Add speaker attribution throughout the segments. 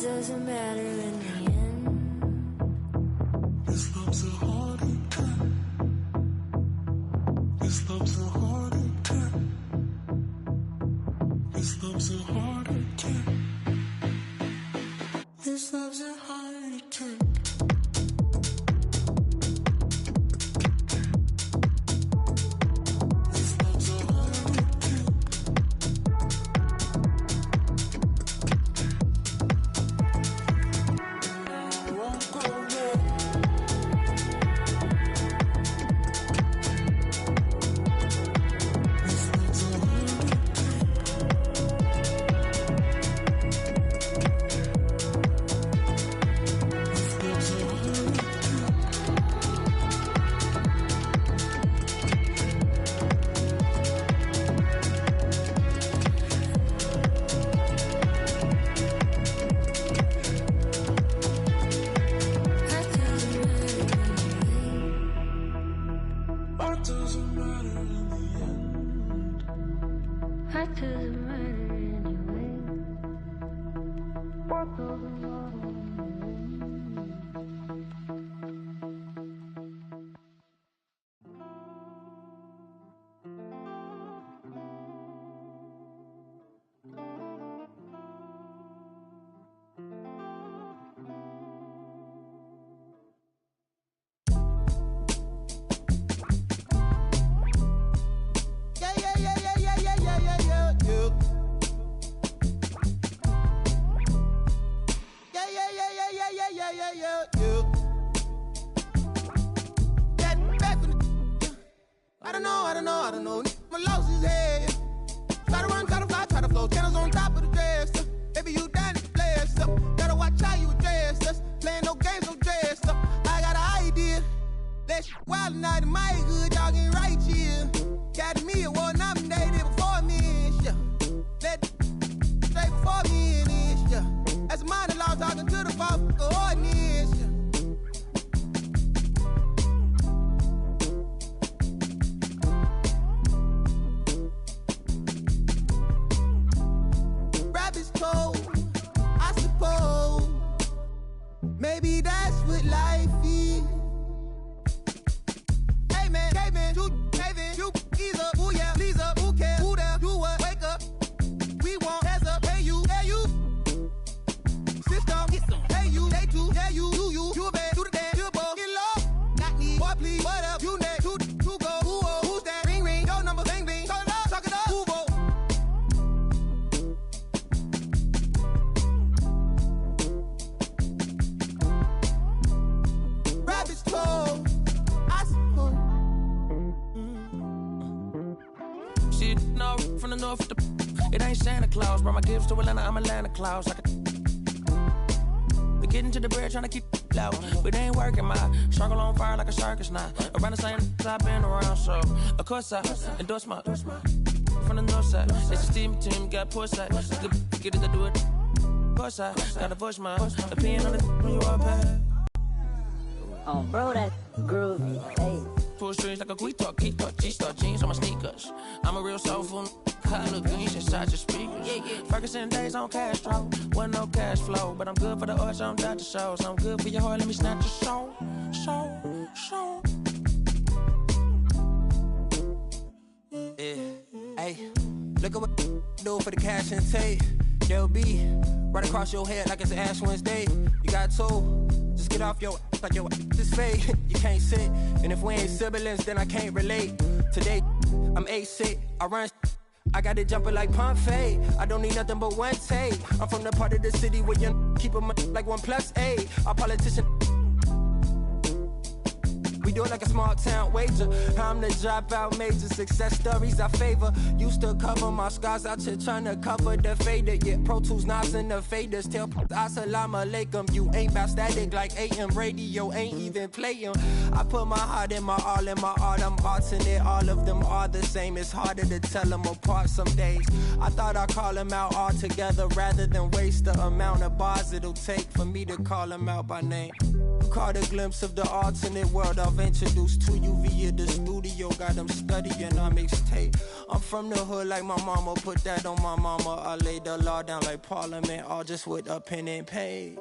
Speaker 1: doesn't matter in the end.
Speaker 2: This love's a heart attack. This love's a heart attack. This love's a heart attack. This love's a heart attack.
Speaker 3: It ain't Santa Claus, brought my gifts to Atlanta, I'm Atlanta Claus. We getting to the bread, trying to keep low, but it ain't working. My circle on fire like a circus now. Around the same I've been around, so of course I endorse my from the north side. It's a steam team, got push side. Get it to do it. Push side, got a push my opinion on the when you up at.
Speaker 4: Oh, bro, that groovy. Hey.
Speaker 3: Pull strings like a guitar, G-star jeans on my sneakers. I'm a real soulful. Color greens inside your speakers. Ferguson days on Castro, wasn't no cash flow, but I'm good for the arts, I'm Dr. Shows. I'm good for your heart, let me snatch your soul.
Speaker 5: Yeah, hey, look at what do for the cash and take. They'll be right across your head like it's Ash Wednesday. You got two, just get off your like your is fake. You can't sit, and if we ain't siblings, then I can't relate. Today, I'm A-sick, I run. I got it jumping like Pompeii. I don't need nothing but one take. I'm from the part of the city where you keep them like 1+8. Our politician. We do it like a small town wager. I'm the dropout major. Success stories I favor. Used to cover my scars out here trying to cover the fader. Yeah, Pro Tools knobs and the faders. Tell Assalamu alaikum. You ain't bout static like AM radio. Ain't even playing. I put my heart in my all in my art. I'm arting it. All of them are the same. It's harder to tell them apart some days. I thought I'd call them out all together rather than waste the amount of bars it'll take for me to call them out by name. caught a glimpse of the alternate world I've introduced to you via the studio. Got them studying our mixtape. I'm from the hood like my mama, put that on my mama. I laid the law down like Parliament, all just with a pen and page.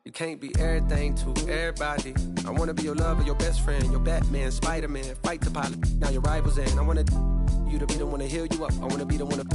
Speaker 6: You can't be everything to everybody. I wanna be your lover, your best friend, your Batman, Spider-Man, fight the pilot, now your rivals in. I wanna you to be the one to heal you up. I wanna be the one to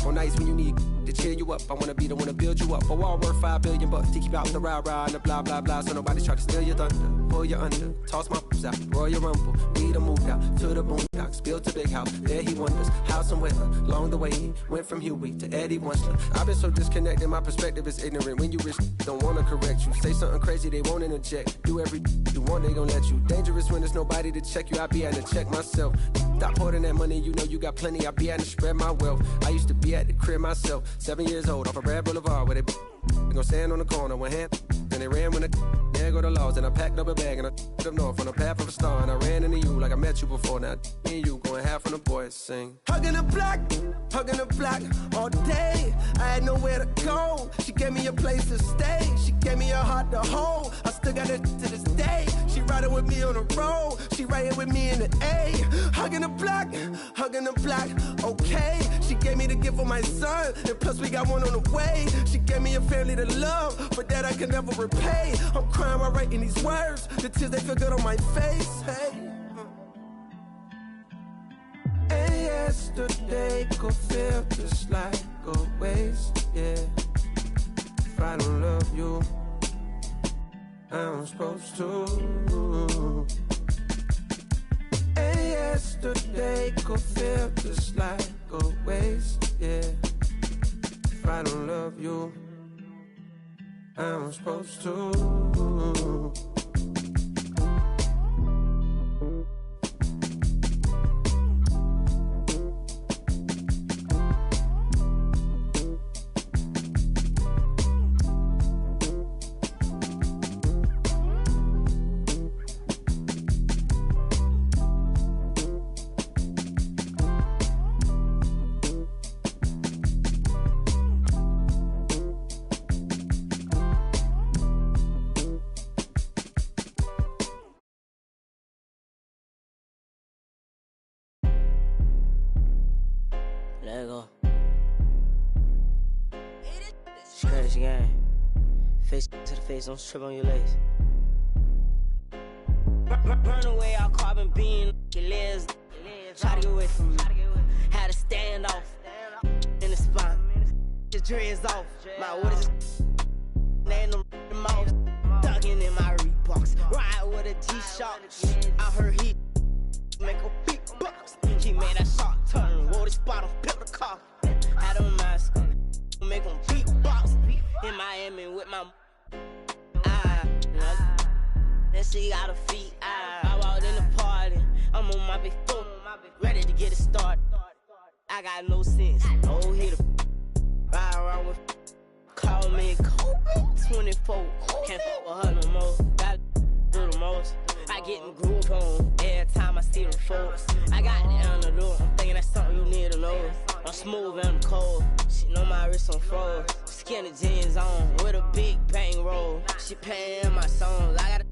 Speaker 6: on nights when you need to cheer you up. I wanna be the one to build you up. A wall worth $5 billion bucks to keep out the rah-rah and the blah blah blah. So nobody try to steal your thunder, pull you under, toss my f***s out, Royal Rumble. We done moved out to the boondocks, built a big house. There he wonders how somewhere along the way he went from Huey to Eddie Winsler. I've been so disconnected, my perspective is ignorant. When you risk, don't wanna correct you. Say something crazy, they won't interject. Do every you want, they gon' let you. Dangerous when there's nobody to check you. I be having to check myself. Stop hoarding that money, you know you got plenty. I be having to spread my wealth. I used to be at the crib myself, 7 years old, off of Brad Boulevard, where they gon' stand on the corner, one hand, then they ran when there go the laws, and I packed up a bag and I up north on the path of a star, and I ran into you like I met you before. Now me and you going half from the boys sing. Hugging the block all day. I had nowhere to go. She gave me a place to stay. She gave me a heart to hold. I still got it to this day. She riding with me on the road. She riding with me in the A. Hugging the block, okay. She gave me the gift of my son, and plus we got one on the way. She gave me a family to love, but that I can never repay. I'm crying while writing these words. The tears, they feel good on my face, hey. And yesterday could feel just like a waste, yeah. If I don't love you, I'm supposed to. And yesterday could feel just like a waste, yeah. If I don't love you, I'm supposed to.
Speaker 4: Let go. Scratch game. Face to the face, don't trip on your legs. Burn away our carbon beam, your legs. Try to get away from me. Had to stand off in the spine. Your dreads off. My what is it? The mouth. Ducking in my Reeboks. Ride with a G-Shock. I heard he make a big box. He made that shot turn. Wore this bottle, built a car. Had a mask on. Make him beatbox. In Miami with my then she got her feet. I walked in the party. I'm on my big foot, ready to get it started. I got no sense. Oh, hit a ride around with. Call me Kobe 24. Can't fuck with her no more. Got do the most. I get in groove on every time I see them folks. I got the antidote. I'm thinking that's something you need to know. I'm smooth and I'm cold. She know my wrist on froze. Skinny jeans on with a big bang roll. She paying my songs. I got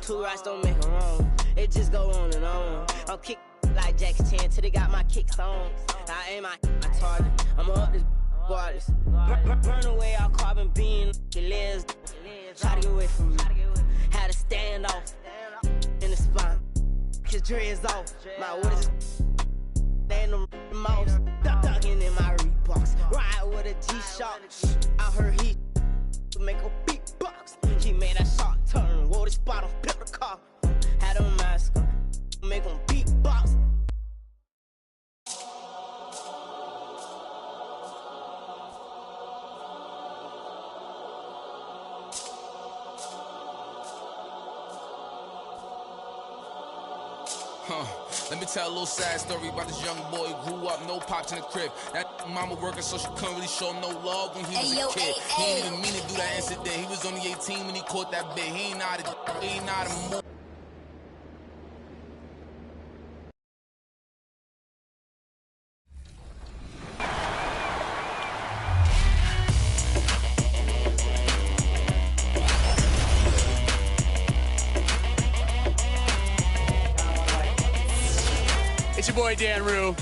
Speaker 4: two rights don't make them wrong. It just go on and on. I'm kick like Jackie Chan till they got my kicks on. I aim my target. I'm up this waters. Burn away our carbon beam. Your legs. Try to get away from me. Had to stand off in the spine. His dreads off. My what is it? Stand the mouse. Ducking in my Reeboks. Ride with a G-Shock. I heard he make a beatbox. He made that shot turn. Wore this bottle, built a car. Had a mask on. Make him beatbox.
Speaker 7: Let me tell a little sad story about this young boy who grew up, no pops in the crib. That mama working, so she couldn't really show no love when he was a kid. He ain't even mean to do that incident. He was only 18 when he caught that bit. He ain't know how to move.
Speaker 8: It's your boy Dan Rue.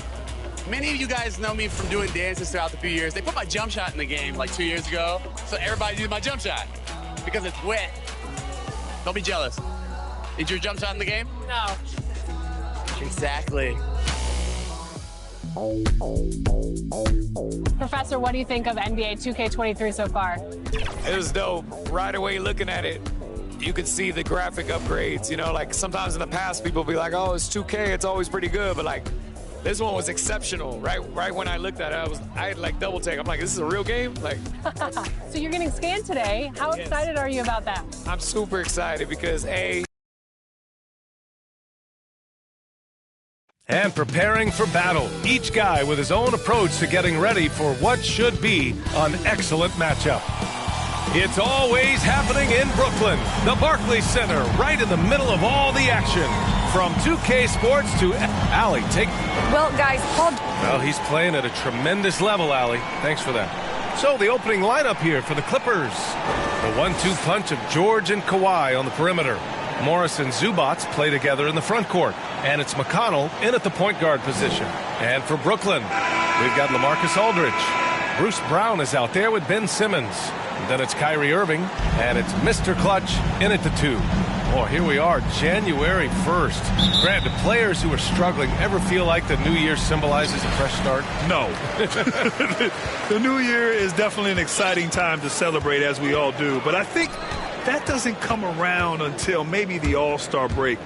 Speaker 8: Many of you guys know me from doing dances throughout the few years. They put my jump shot in the game like 2 years ago, so everybody did my jump shot because it's wet. Don't be jealous. Is your jump shot in the game?
Speaker 9: No.
Speaker 8: Exactly.
Speaker 9: Professor, what do you think of NBA 2K23 so far?
Speaker 10: It was dope. Right away looking at it, you could see the graphic upgrades. You know, like sometimes in the past people be like, oh, it's 2K, it's always pretty good, but like this one was exceptional. Right when I looked at it, I had like double take. I'm like, this is a real game? Like
Speaker 9: So you're getting scanned today. How excited are you about that?
Speaker 10: I'm super excited because
Speaker 11: And preparing for battle, each guy with his own approach to getting ready for what should be an excellent matchup. It's always happening in Brooklyn, the Barclays Center, right in the middle of all the action. From 2K Sports to Allie, take...
Speaker 12: Well, guys, Paul...
Speaker 11: Well, he's playing at a tremendous level, Allie. Thanks for that. So, the opening lineup here for the Clippers. The 1-2 punch of George and Kawhi on the perimeter. Morris and Zubats play together in the front court. And it's McConnell in at the point guard position. And for Brooklyn, we've got LaMarcus Aldridge. Bruce Brown is out there with Ben Simmons. And then it's Kyrie Irving, and it's Mr. Clutch in at the 2. Oh, here we are, January 1st. Grant, do players who are struggling ever feel like the new year symbolizes a fresh start?
Speaker 13: No. The new year is definitely an exciting time to celebrate, as we all do. But I think that doesn't come around until maybe the All-Star break,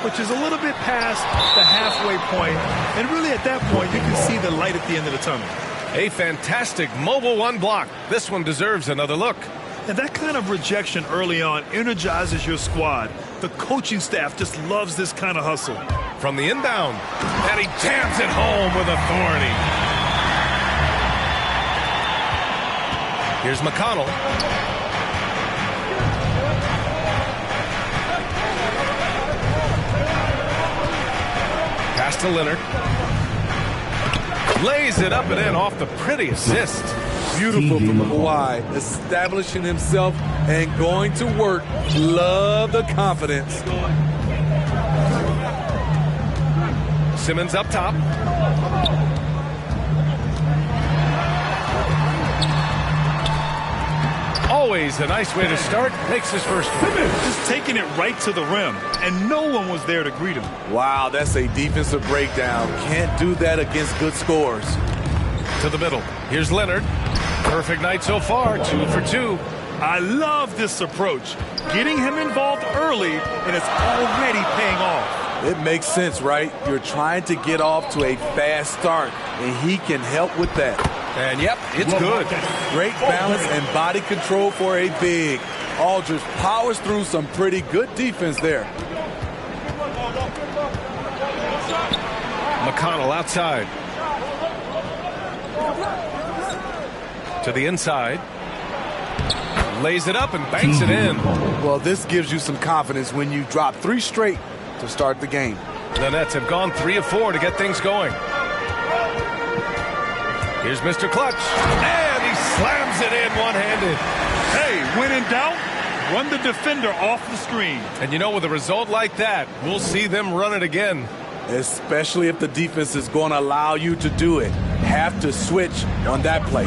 Speaker 13: which is a little bit past the halfway point. And really at that point, you can see the light at the end of the tunnel.
Speaker 11: A fantastic mobile one block. This one deserves another look.
Speaker 13: And that kind of rejection early on energizes your squad. The coaching staff just loves this kind of hustle.
Speaker 11: From the inbound, and he jams it home with authority. Here's McConnell. Pass to Leonard. Lays it up and in off the pretty assist.
Speaker 14: Beautiful from Kawhi, establishing himself and going to work. Love the confidence.
Speaker 11: Simmons up top. Always a nice way to start. Makes his first one.
Speaker 13: Just taking it right to the rim, and no one was there to greet him.
Speaker 14: Wow, that's a defensive breakdown. Can't do that against good scores.
Speaker 11: To the middle. Here's Leonard. Perfect night so far, 2 for 2.
Speaker 13: I love this approach. Getting him involved early, and it's already paying off.
Speaker 14: It makes sense, right? You're trying to get off to a fast start, and he can help with that.
Speaker 11: And yep, it's good.
Speaker 14: Great balance and body control for a big. Aldridge powers through some pretty good defense there.
Speaker 11: McConnell outside. To the inside. Lays it up and banks it in.
Speaker 14: Well, this gives you some confidence when you drop 3 straight to start the game.
Speaker 11: The Nets have gone 3 of 4 to get things going. Here's Mr. Clutch. And he slams it in one-handed.
Speaker 13: Hey, when in doubt, run the defender off the screen.
Speaker 11: And you know, with a result like that, we'll see them run it again.
Speaker 14: Especially if the defense is going to allow you to do it. Have to switch on that play.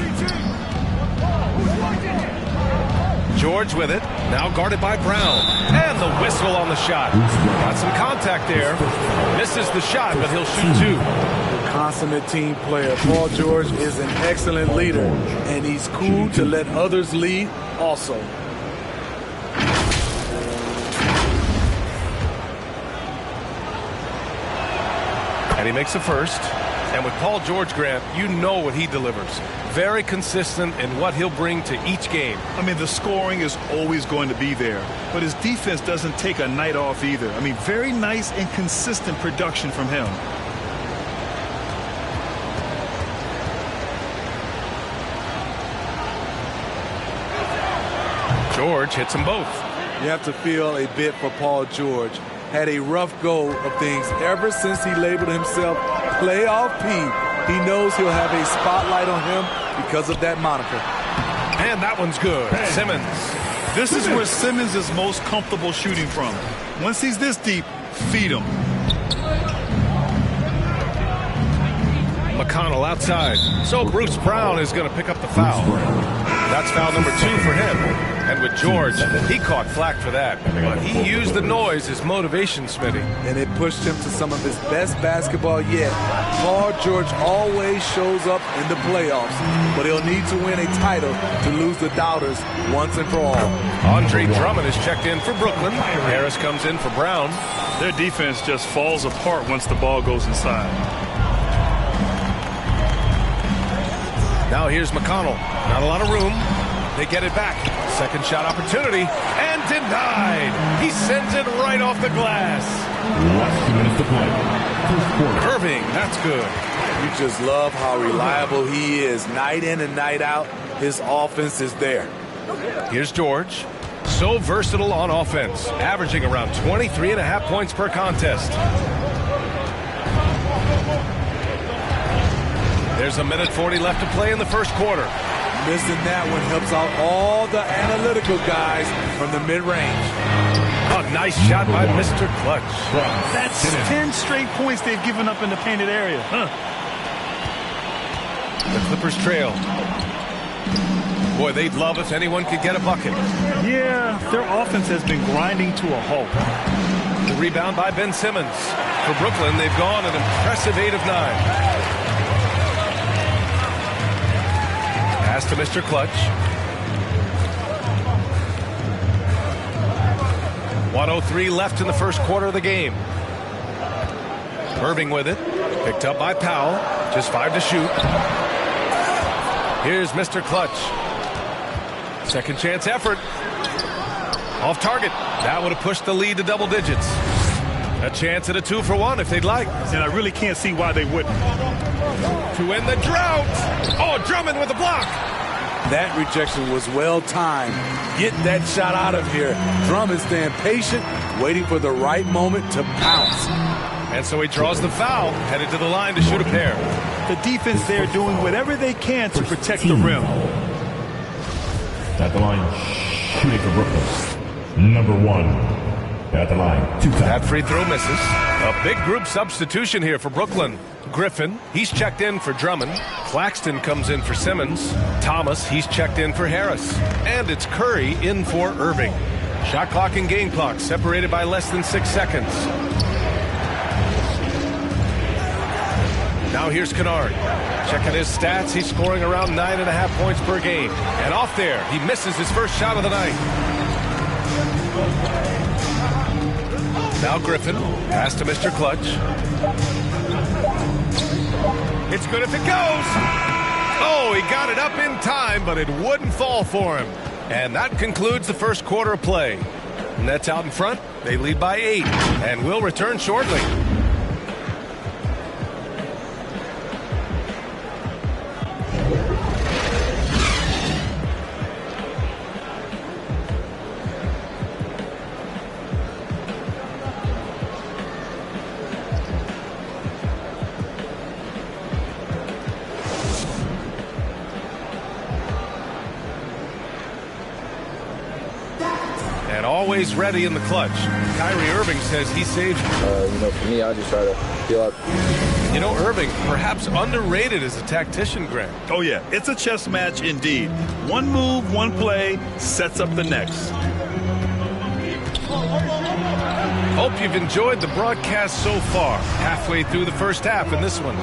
Speaker 11: George with it, now guarded by Brown. And the whistle on the shot. Got some contact there. Misses the shot, but he'll shoot 2.
Speaker 14: Consummate team player. Paul George is an excellent leader, and he's cool to let others lead also.
Speaker 11: And he makes the first. And with Paul George, Grant, you know what he delivers. Very consistent in what he'll bring to each game.
Speaker 13: I mean, the scoring is always going to be there, but his defense doesn't take a night off either. I mean, very nice and consistent production from him.
Speaker 11: George hits them both.
Speaker 14: You have to feel a bit for Paul George. Had a rough go of things ever since he labeled himself Playoff P. He knows he'll have a spotlight on him because of that moniker.
Speaker 11: And that one's good. Simmons.
Speaker 13: This is where Simmons is most comfortable shooting from. Once he's this deep, feed him.
Speaker 11: McConnell outside. So Bruce Brown is going to pick up the foul. That's foul number 2 for him. And with George, he caught flack for that. But he used the noise as motivation, Smitty.
Speaker 14: And it pushed him to some of his best basketball yet. Paul George always shows up in the playoffs, but he'll need to win a title to lose the doubters once and for all.
Speaker 11: Andre Drummond is checked in for Brooklyn. Harris comes in for Brown.
Speaker 13: Their defense just falls apart once the ball goes inside.
Speaker 11: Now here's McConnell. Not a lot of room. They get it back. Second shot opportunity. And denied. He sends it right off the glass. Irving, that's good.
Speaker 14: You just love how reliable he is. Night in and night out, his offense is there.
Speaker 11: Here's George. So versatile on offense. Averaging around 23.5 points per contest. There's a minute 40 left to play in the first quarter.
Speaker 14: Missing that one helps out all the analytical guys from the mid-range.
Speaker 11: A nice shot by Mr. Clutch.
Speaker 13: That's 10 straight points they've given up in the painted area.
Speaker 11: The Clippers trail. Boy, they'd love if anyone could get a bucket.
Speaker 13: Yeah, their offense has been grinding to a halt.
Speaker 11: The rebound by Ben Simmons. For Brooklyn, they've gone an impressive 8 of 9. Pass to Mr. Clutch. 1:03 left in the first quarter of the game. Irving with it. Picked up by Powell. Just 5 to shoot. Here's Mr. Clutch. Second chance effort. Off target. That would have pushed the lead to double digits. A chance at a 2-for-1 if they'd like.
Speaker 13: And I really can't see why they wouldn't.
Speaker 11: To end the drought. Oh, Drummond with a block.
Speaker 14: That rejection was well timed. Get that shot out of here. Drummond staying patient, waiting for the right moment to pounce.
Speaker 11: And so he draws the foul, headed to the line to shoot a pair.
Speaker 13: The defense there doing whatever they can to protect the rim.
Speaker 12: At the line, shooting for Brooklyn. Number 1. At the line, 2 times.
Speaker 11: That free throw misses. A big group substitution here for Brooklyn. Griffin, he's checked in for Drummond. Claxton comes in for Simmons. Thomas, he's checked in for Harris. And it's Curry in for Irving. Shot clock and game clock separated by less than 6 seconds. Now here's Kennard. Checking his stats, he's scoring around 9.5 points per game. And off there, he misses his first shot of the night. Now Griffin, pass to Mr. Clutch. It's good if it goes. Oh, he got it up in time, but it wouldn't fall for him. And that concludes the first quarter of play. Nets out in front. They lead by 8, and will return shortly. Always ready in the clutch. Kyrie Irving says he saves.
Speaker 15: For me, I just try to feel out.
Speaker 11: Irving, perhaps underrated as a tactician, Grant.
Speaker 13: Oh, yeah. It's a chess match indeed. One move, one play sets up the next.
Speaker 11: Hope you've enjoyed the broadcast so far. Halfway through the first half in this one.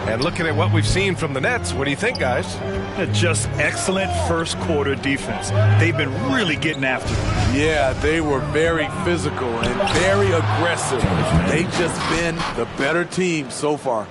Speaker 11: And looking at what we've seen from the Nets, what do you think, guys?
Speaker 13: Just excellent first quarter defense. They've been really getting after it.
Speaker 14: Yeah, they were very physical and very aggressive. They've just been the better team so far.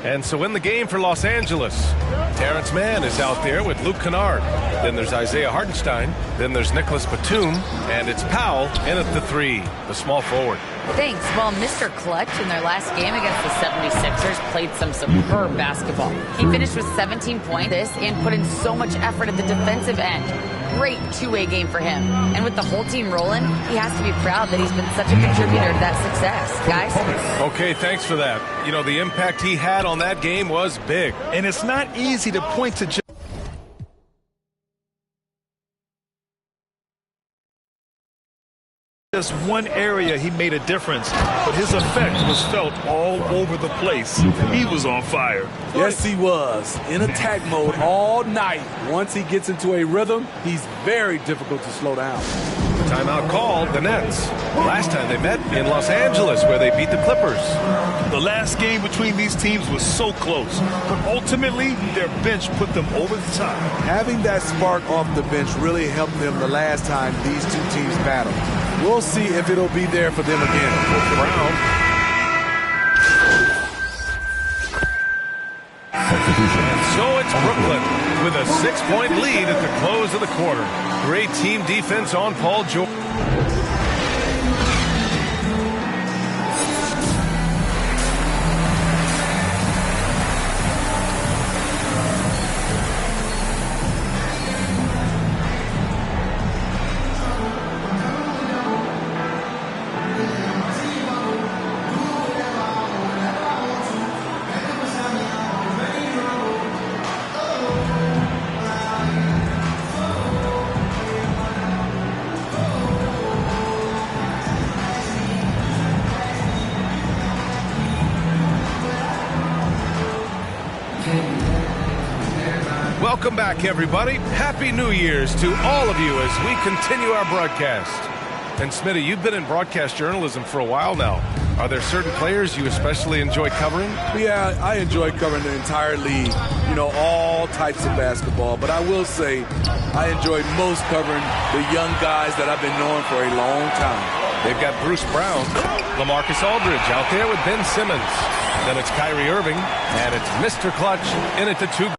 Speaker 11: And so in the game for Los Angeles, Terrence Mann is out there with Luke Kennard. Then there's Isaiah Hartenstein. Then there's Nicholas Batum. And it's Powell in at the 3, the small forward.
Speaker 16: Thanks. Well, Mr. Clutch in their last game against the 76ers played some superb basketball. He finished with 17 points and put in so much effort at the defensive end. Great two-way game for him. And with the whole team rolling, he has to be proud that he's been such a contributor to that success. Guys?
Speaker 11: Okay, thanks for that. You know, the impact he had on that game was big.
Speaker 13: And it's not easy to point to just one area he made a difference, but his effect was felt all over the place. He was on fire.
Speaker 14: Yes, he was. In attack mode all night. Once he gets into a rhythm, he's very difficult to slow down.
Speaker 11: Timeout called the Nets. Last time they met in Los Angeles, where they beat the Clippers.
Speaker 13: The last game between these teams was so close, but ultimately their bench put them over the top.
Speaker 14: Having that spark off the bench really helped them the last time these two teams battled. We'll see if it'll be there for them again.
Speaker 11: Brown. And so it's Brooklyn with a 6-point lead at the close of the quarter. Great team defense on Paul George. Welcome back, everybody. Happy New Year's to all of you as we continue our broadcast. And Smitty, you've been in broadcast journalism for a while now. Are there certain players you especially enjoy covering?
Speaker 14: Yeah, I enjoy covering the entire league, you know, all types of basketball. But I will say I enjoy most covering the young guys that I've been knowing for a long time.
Speaker 11: They've got Bruce Brown, LaMarcus Aldridge out there with Ben Simmons. Then it's Kyrie Irving, and it's Mr. Clutch in at the 2.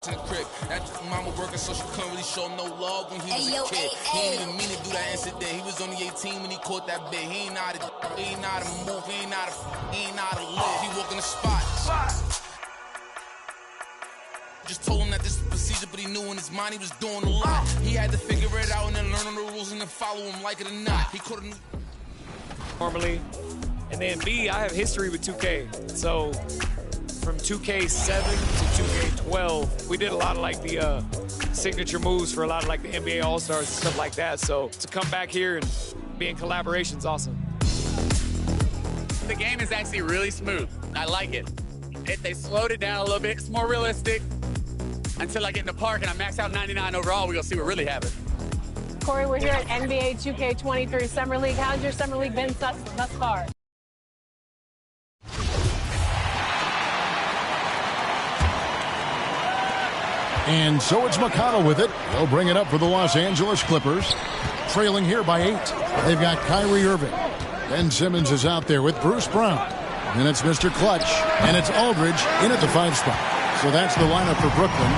Speaker 7: In the crib. That mama working, so she couldn't really show no love when he was a kid. He ain't even mean to do that incident. He was only 18 when he caught that bit. He ain't know how to move. He ain't know how to live. He walking the spot. Just told him that this is procedure, but he knew in his mind he was doing a lot. He had to figure it out and then learn on the rules and then follow him like it or not. He couldn't.
Speaker 10: Normally, and then B, I have history with 2K, so. From 2K7 to 2K12, we did a lot of like the signature moves for a lot of like the NBA All-Stars and stuff like that. So to come back here and be in collaboration is awesome.
Speaker 8: The game is actually really smooth. I like it. They slowed it down a little bit. It's more realistic. Until I get in the park and I max out 99 overall, we're going to see what really happens.
Speaker 9: Corey, we're here at NBA 2K23 Summer League. How's your Summer League been thus far?
Speaker 17: And so it's McConnell with it. They'll bring it up for the Los Angeles Clippers. Trailing here by 8. They've got Kyrie Irving. Ben Simmons is out there with Bruce Brown. And it's Mr. Clutch. And it's Aldridge in at the 5 spot. So that's the lineup for Brooklyn.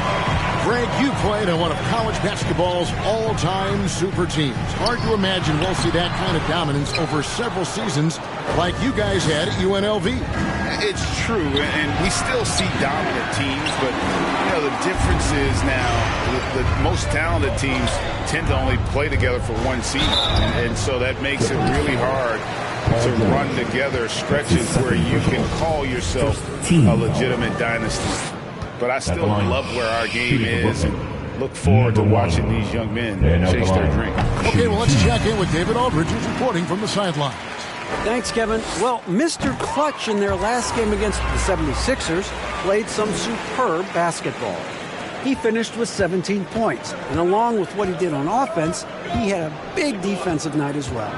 Speaker 17: Greg, you played on one of college basketball's all-time super teams. Hard to imagine we'll see that kind of dominance over several seasons like you guys had at UNLV.
Speaker 18: It's true, and we still see dominant teams, but you know the difference is now the most talented teams tend to only play together for one season, and so that makes it really hard to run together stretches where you can call yourself a legitimate dynasty. But I still love where our game is and look forward to watching these young men chase their dream.
Speaker 17: Okay, well, let's check in with David Aldridge, who's reporting from the sidelines.
Speaker 19: Thanks, Kevin. Well, Mr. Clutch in their last game against the 76ers played some superb basketball. he finished with 17 points. And along with what he did on offense, he had a big defensive night as well.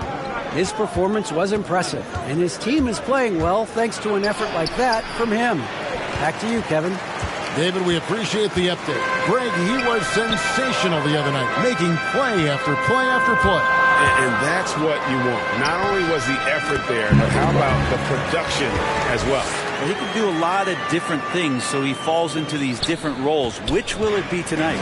Speaker 19: His performance was impressive, and his team is playing well thanks to an effort like that from him. Back to you, Kevin.
Speaker 17: David, we appreciate the update. Greg, he was sensational the other night, making play after play after play.
Speaker 18: And that's what you want. Not only was the effort there, but how about the production as well?
Speaker 20: Well, he can do a lot of different things, so he falls into these different roles. Which will it be tonight?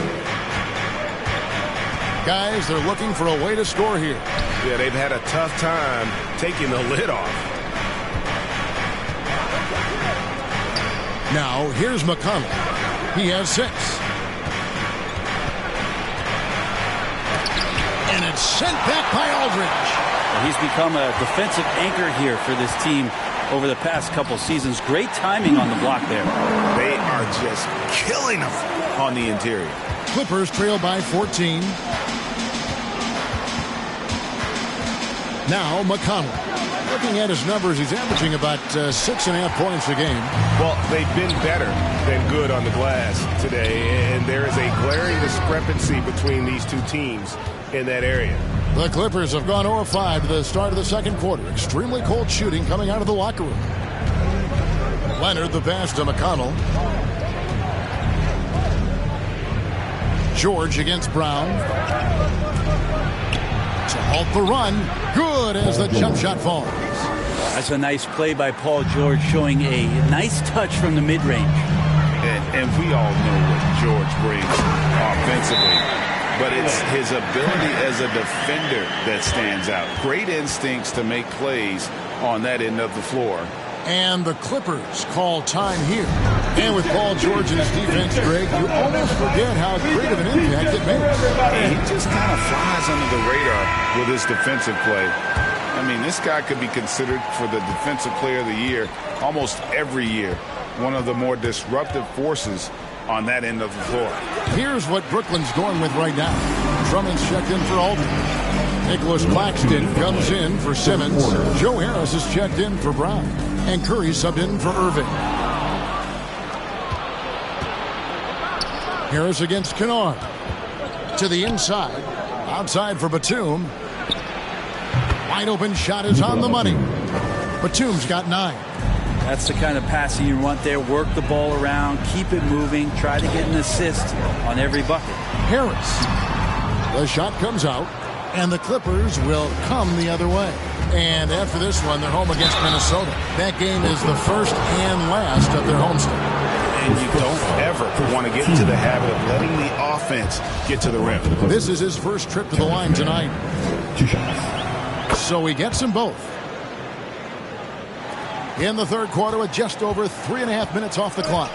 Speaker 17: Guys, they're looking for a way to score here.
Speaker 18: Yeah, they've had a tough time taking the lid off.
Speaker 17: Now, here's McConnell. He has 6. And it's sent back by Aldridge.
Speaker 20: Well, he's become a defensive anchor here for this team over the past couple seasons. Great timing on the block there.
Speaker 18: They are just killing them on the interior.
Speaker 17: Clippers trail by 14. Now McConnell. Looking at his numbers, he's averaging about 6.5 points a game.
Speaker 18: Well, they've been better than good on the glass today, and there is a glaring discrepancy between these two teams in that area.
Speaker 17: The Clippers have gone 0-5 to the start of the second quarter. Extremely cold shooting coming out of the locker room. Leonard the pass to McConnell. George against Brown. To halt the run. Good as the jump shot falls.
Speaker 20: That's a nice play by Paul George, showing a nice touch from the mid-range.
Speaker 18: And we all know what George brings offensively, but it's his ability as a defender that stands out. Great instincts to make plays on that end of the floor.
Speaker 17: And the Clippers call time here. And with Paul George and his defense, Greg, you almost forget how great of an impact it makes.
Speaker 18: He just kind of flies under the radar with his defensive play. I mean, this guy could be considered for the Defensive Player of the Year almost every year. One of the more disruptive forces on that end of the floor.
Speaker 17: Here's what Brooklyn's going with right now. Drummond's checked in for Aldridge. Nicholas Claxton comes in for Simmons. Joe Harris is checked in for Brown. And Curry subbed in for Irving. Harris against Kennard. To the inside. Outside for Batum. Wide open shot is on the money. Batum's got 9.
Speaker 20: That's the kind of passing you want there. Work the ball around, keep it moving, try to get an assist on every bucket.
Speaker 17: Harris. The shot comes out, and the Clippers will come the other way. And after this one, they're home against Minnesota. That game is the first and last of their homestand.
Speaker 18: And you don't ever want to get into the habit of letting the offense get to the rim.
Speaker 17: This is his first trip to the line tonight.
Speaker 12: 2 shots.
Speaker 17: So he gets them both. In the third quarter with just over 3.5 minutes off the clock.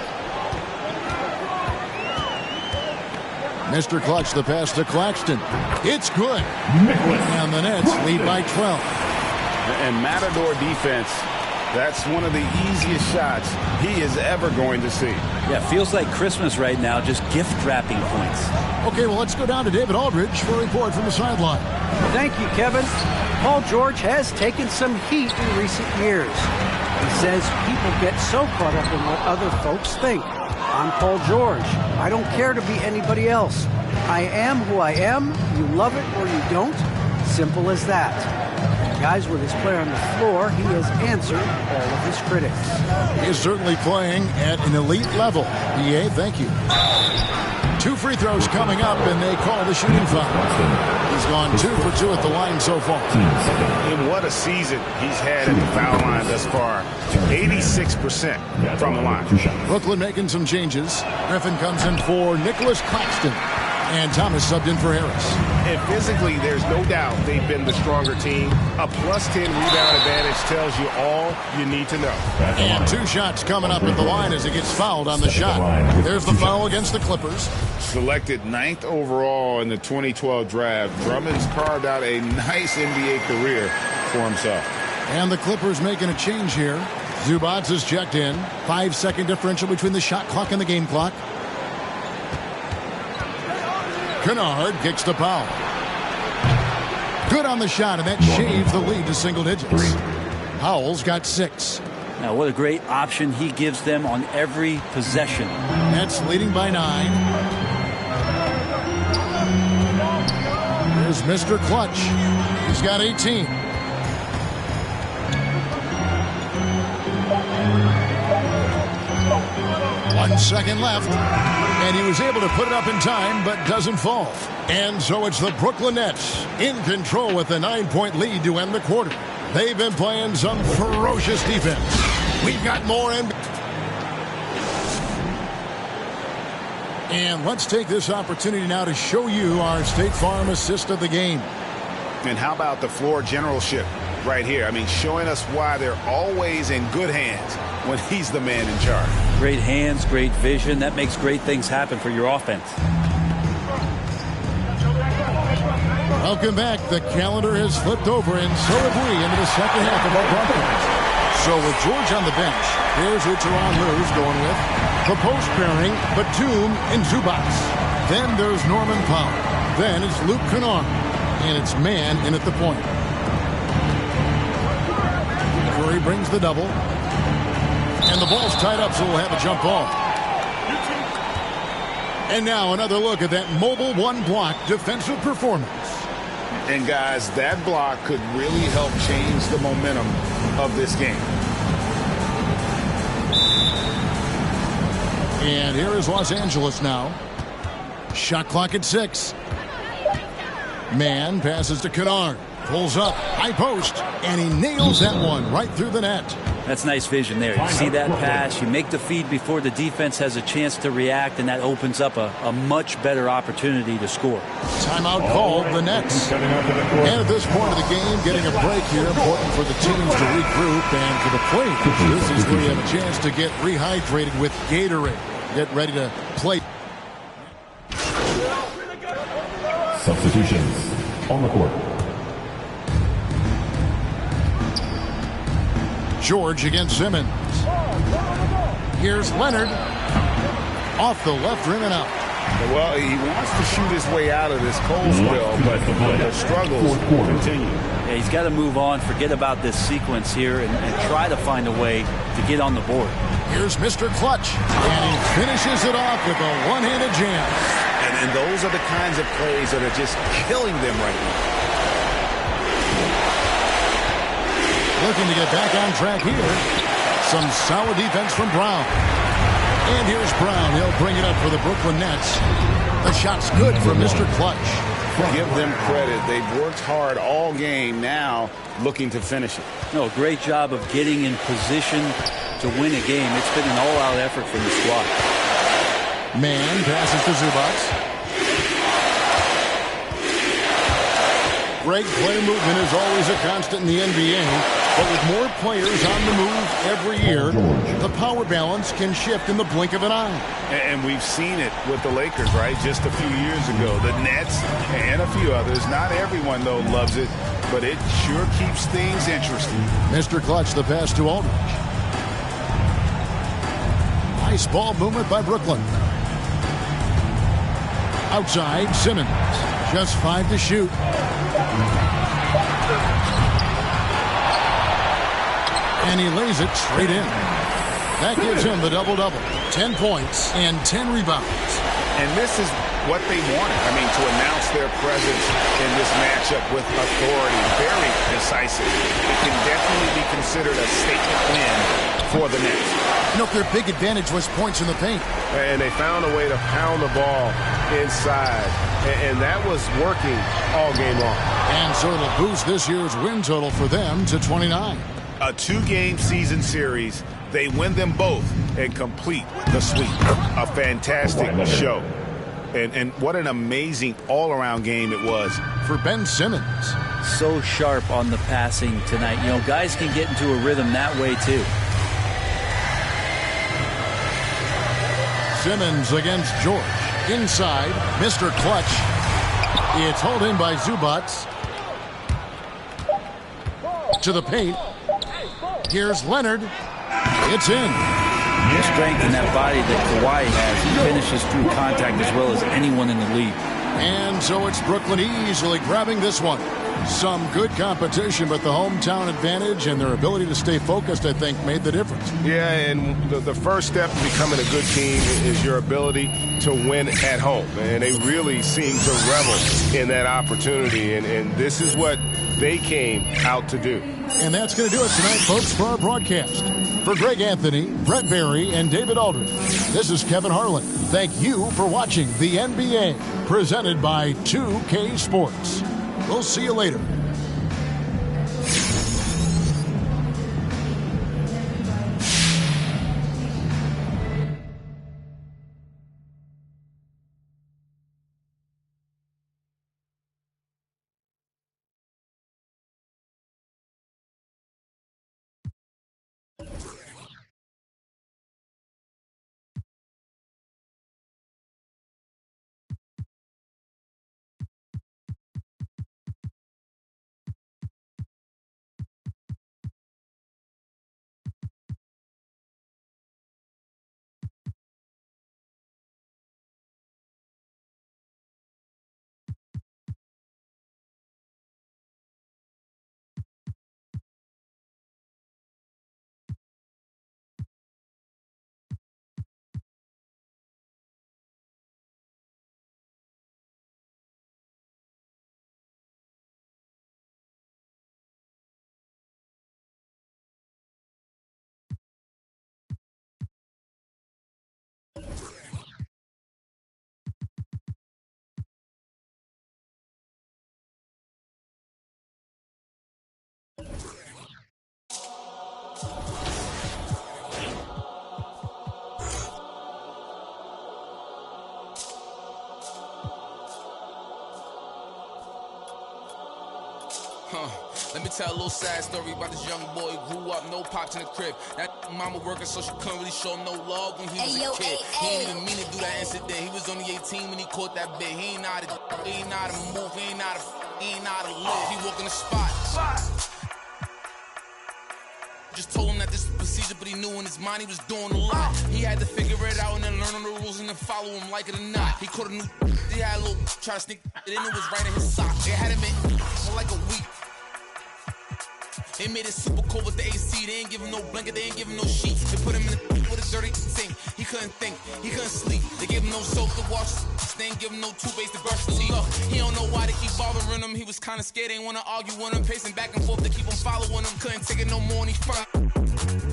Speaker 17: Mr. Clutch, the pass to Claxton. It's good. And the Nets lead by 12.
Speaker 18: And Matador defense, that's one of the easiest shots he is ever going to see.
Speaker 20: Yeah, feels like Christmas right now, just gift wrapping points.
Speaker 17: Okay, well, let's go down to David Aldridge for a report from the sideline.
Speaker 19: Thank you, Kevin. Paul George has taken some heat in recent years. He says people get so caught up in what other folks think. I'm Paul George. I don't care to be anybody else. I am who I am. You love it or you don't. Simple as that. Guys, with his play on the floor, he has answered all of his critics.
Speaker 17: He is certainly playing at an elite level. EA, thank you. 2 free throws coming up, and they call the shooting foul. He's gone 2 for 2 at the line so far.
Speaker 18: And what a season he's had at the foul line thus far. 86% from the line.
Speaker 17: Brooklyn making some changes. Griffin comes in for Nicholas Claxton. And Thomas subbed in for Harris.
Speaker 18: And physically, there's no doubt they've been the stronger team. A +10 rebound advantage tells you all you need to know.
Speaker 17: And 2 shots coming up at the line as he gets fouled on the shot. There's the foul against the Clippers.
Speaker 18: Selected 9th overall in the 2012 draft, Drummond's carved out a nice NBA career for himself.
Speaker 17: And the Clippers making a change here. Zubac is checked in. 5-second differential between the shot clock and the game clock. Kennard kicks to Powell. Good on the shot, and that shaves the lead to single digits. Powell's got 6.
Speaker 20: Now, what a great option he gives them on every possession.
Speaker 17: Nets leading by 9. Here's Mr. Clutch. He's got 18. One second left, and he was able to put it up in time, but doesn't fall. And so it's the Brooklyn Nets in control with a 9-point lead to end the quarter. They've been playing some ferocious defense. We've got more and let's take this opportunity now to show you our State Farm assist of the game.
Speaker 18: And how about the floor generalship right here? I mean, showing us why they're always in good hands when he's the man in charge.
Speaker 20: Great hands, great vision. That makes great things happen for your offense.
Speaker 17: Welcome back. The calendar has flipped over, and so have we into the second half of our broadcast. So with George on the bench, here's who Tyronn Lue's going with. The post pairing, Batum and Zubac. Then there's Norman Powell. Then it's Luke Kennard. And it's man in at the point. Curry brings the double. And the ball's tied up, so we'll have a jump ball. And now another look at that mobile one-block defensive performance.
Speaker 18: And guys, that block could really help change the momentum of this game.
Speaker 17: And here is Los Angeles now. Shot clock at 6. Man passes to Kennard. Pulls up, high post, and he nails that one right through the net.
Speaker 20: That's nice vision there. You see that pass, you make the feed before the defense has a chance to react, and that opens up a much better opportunity to score.
Speaker 17: Timeout called, the Nets. And at this point of the game, getting a break here, important for the teams to regroup, and for the players, this is where you have a chance to get rehydrated with Gatorade. Get ready to play.
Speaker 12: Substitutions on the court.
Speaker 17: George against Simmons. Here's Leonard. Off the left rim and out.
Speaker 18: Well, he wants to shoot his way out of this cold spell, but the struggles continue.
Speaker 20: Yeah, he's got to move on, forget about this sequence here, and try to find a way to get on the board.
Speaker 17: Here's Mr. Clutch, and he finishes it off with a one-handed jam.
Speaker 18: And those are the kinds of plays that are just killing them right now.
Speaker 17: Looking to get back on track here. Some solid defense from Brown. And here's Brown. He'll bring it up for the Brooklyn Nets. The shot's good from Mr. Clutch.
Speaker 18: Give them credit. They've worked hard all game, now looking to finish it.
Speaker 20: No, great job of getting in position to win a game. It's been an all-out effort from the squad.
Speaker 17: Man passes to Zubac. Great play movement is always a constant in the NBA. But with more players on the move every year, the power balance can shift in the blink of an eye.
Speaker 18: And we've seen it with the Lakers, right? Just a few years ago. The Nets and a few others. Not everyone, though, loves it, but it sure keeps things interesting.
Speaker 17: Mr. Clutch, the pass to Aldridge. Nice ball movement by Brooklyn. Outside, Simmons. Just 5 to shoot. And he lays it straight in. That gives him the double-double. 10 points and 10 rebounds.
Speaker 18: And this is what they wanted. I mean, to announce their presence in this matchup with authority. Very decisive. It can definitely be considered a statement win for the Nets.
Speaker 17: You know, their big advantage was points in the paint.
Speaker 11: And they found a way to pound the ball inside. And that was working all game long.
Speaker 17: And so it'll boost this year's win total for them to 29.
Speaker 18: A 2-game season series. They win them both and complete the sweep. A fantastic show. And what an amazing all-around game it was
Speaker 17: for Ben Simmons.
Speaker 20: So sharp on the passing tonight. You know, guys can get into a rhythm that way, too.
Speaker 17: Simmons against George. Inside, Mr. Clutch. It's held in by Zubac. To the paint. Here's Leonard. It's in.
Speaker 20: The strength in that body that Kawhi has. He finishes through contact as well as anyone in the league.
Speaker 17: And so it's Brooklyn easily grabbing this one. Some good competition, but the hometown advantage and their ability to stay focused, I think, made the difference.
Speaker 11: Yeah, and the first step to becoming a good team is your ability to win at home. And they really seem to revel in that opportunity, and this is what they came out to do.
Speaker 17: And that's going to do it tonight, folks, for our broadcast. For Greg Anthony, Brett Barry, and David Aldridge, this is Kevin Harlan. Thank you for watching the NBA, presented by 2K Sports. We'll see you later.
Speaker 7: Let me tell a little sad story about this young boy. Grew up, no pops in the crib. That mama working, so she couldn't really show no love when he was a kid. He ain't even mean to do that incident. He was only 18 when he caught that bit. He ain't know how to move. He ain't know how to live. He walk in the spot. Just told him that this is procedure, but he knew in his mind he was doing a lot. He had to figure it out and then learn on the rules and then follow him like it or not. He caught a new. He had a little try to sneak it in. It was right in his sock. They had him in for like a week. They made it super cold with the AC. They ain't give him no blanket, they ain't give him no sheets. They put him in the with a dirty sink. He couldn't think, he couldn't sleep. They gave him no soap to wash. They ain't give him no toothpaste to brush his teeth. Look, he don't know why they keep bothering him. He was kinda scared, ain't wanna argue with him. Pacing back and forth to keep him following him. Couldn't take it no more and he front.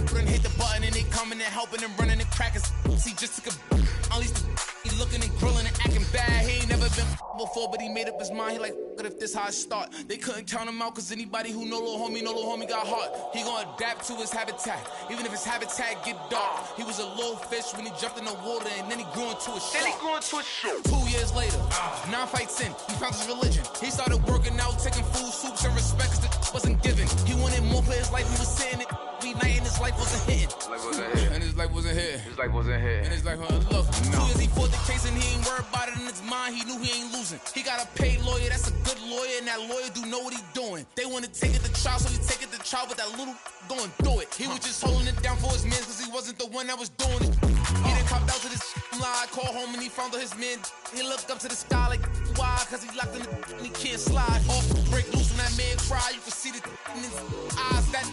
Speaker 7: Couldn't hit the button and they coming and helping and running and cracking. He just took a unleashed the he looking and grilling and acting bad. He ain't never been before, but he made up his mind. He like, what if this how I start? They couldn't count him out, cause anybody who know little homie got heart. He gonna adapt to his habitat, even if his habitat get dark. He was a little fish when he jumped in the water, and then he grew into a shark. 2 years later, 9 fights in, he found his religion. He started working out, taking food, soups, and respect, cause the wasn't given. He wanted more for his life, he was sitting it. Night and his life wasn't hitting. And his life wasn't here. And his life wasn't look. 2 years he fought the case and he ain't worried about it in his mind. He knew he ain't losing. He got a paid lawyer, that's a good lawyer, and that lawyer do know what he doing. They want to take it to trial, so he take it to trial, but that little going through it. He was just holding it down for his man, cause he wasn't the one that was doing it. He done copped out to this lie, called home and he found out his man. He looked up to the sky like, why? Cause he locked in the and he can't slide. Off, break loose when that man cry, you can see the in his eyes, that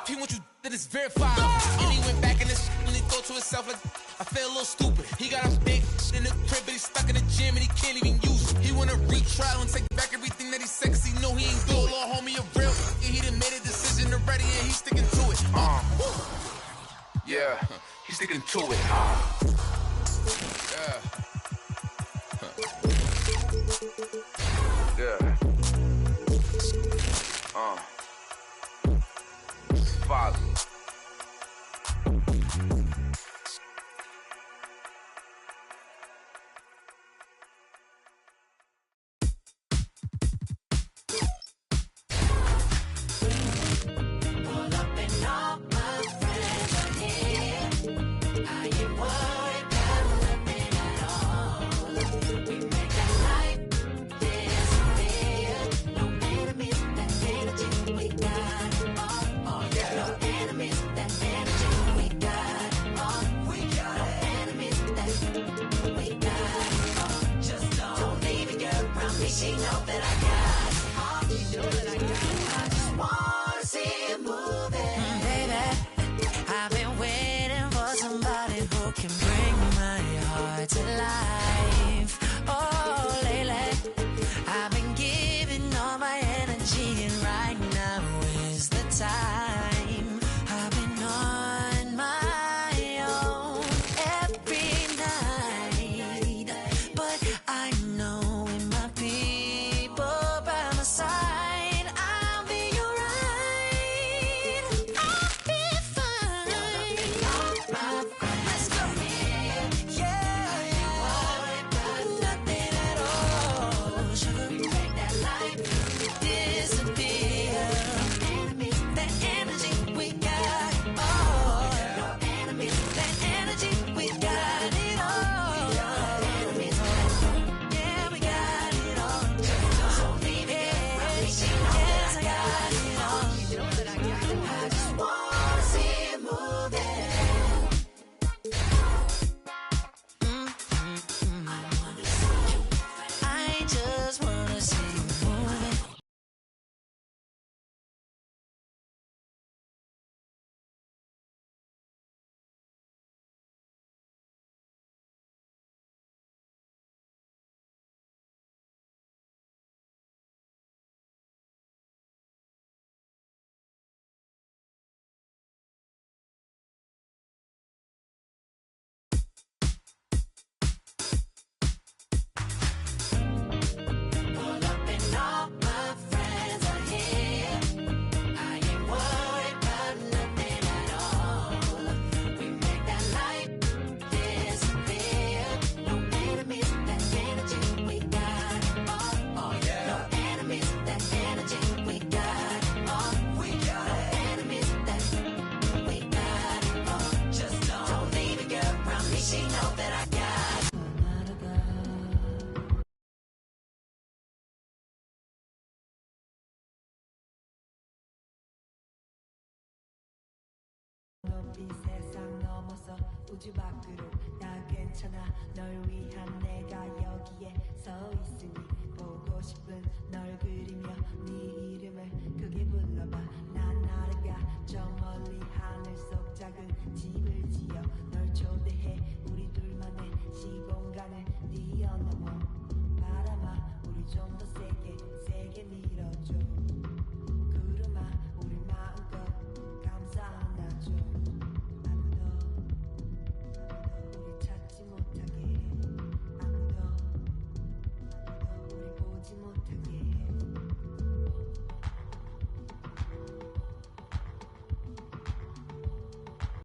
Speaker 7: he want you that is verified. And he went back in his and he thought to himself like, I feel a little stupid. He got a big in the crib, but he's stuck in the gym and he can't even use it. He wanna retrial and take back everything that he said, cause he know he ain't do it. Little homie a real, and he done made a decision already and he's sticking to it. Yeah, he's sticking to it. Yeah. Father.
Speaker 1: Pull up and all my friends are here. I ain't worried. she know that I got it. She know that I got it. I just wanna see it moving. Baby, I've been waiting for somebody who can bring my heart to life. Oh, lately, I've been giving all my energy, and right now is the time. I've been on my own every night, but I know with my people by my side, I'll be alright. I'll be fine. Let's go. Yeah, nothing at all. Sugar, make that light disappear. That energy we got, oh. No enemies. That energy we got it all. Yeah, we got it all. So leave it around me. Yes, I got it all. I just wanna see it moving. I just wanna see it moving. Pull up and all my friends are here. I ain't worried about nothing at all. We make that light disappear. No enemies, that energy we got. Oh yeah. No enemies, that energy we got. Oh, we got no enemies, that we got. Oh, just don't leave it, girl, around me. She know that I got it.
Speaker 21: 높이 세상 넘어서 우주 밖으로 나 괜찮아 널 위한 내가 여기에 서 있으니 보고 싶은 널 그리며 네 이름을 크게 불러봐 난 날아가 저 멀리 하늘 속 작은 집을 지어 널 초대해 우리 둘만의 시간